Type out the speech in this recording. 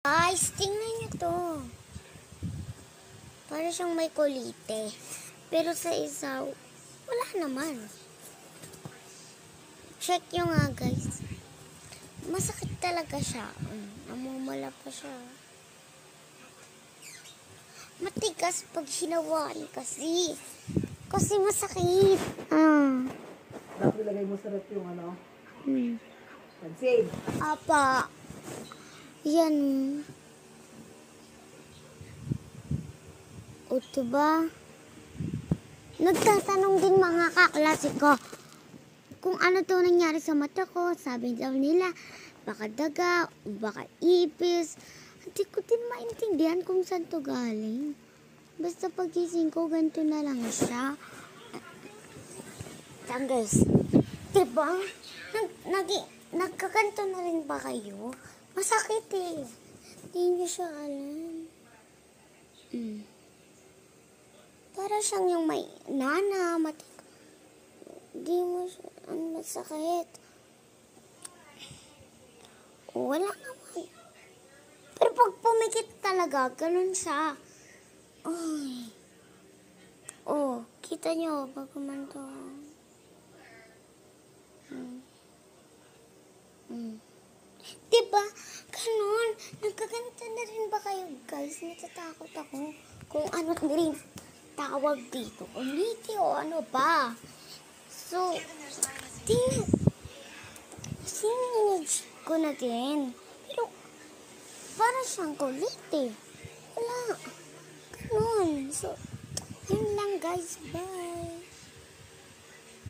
Guys, tingnan nyo to. Para siyang may kulite. Pero sa isa, wala naman. Check nyo nga guys. Masakit talaga siya. Namumula pa siya. Matigas pag hinawan kasi. Kasi masakit. Dapat ilagay mo sa rep yung ano? Pansin. Apa. Yan. O diba? Nagtatanong din mga kaklase ko kung ano to nangyari sa mata ko. Sabi daw nila, baka daga, baka ipis. Hindi ko din maintindihan kung saan to galing. Basta pagising ko, ganito na lang siya. Saan guys? Diba? Nagkaganto na rin ba kayo? Masakit eh. Hindi nyo siya alam. Para siyang yung may nana, hindi mo siya, masakit. Wala naman. Pero pag pumikit talaga, ganun siya. Ay. Oh, kita nyo, pag kumanto. Diba? Ganun. Nagkaganto na rin ba kayo, guys? Natatakot ako kung ano rin tawag dito. Uliti o ano ba? So, sinunod ko na din. Pero, para siyang kulit eh. Wala. Ganun. So, yun lang guys. Bye.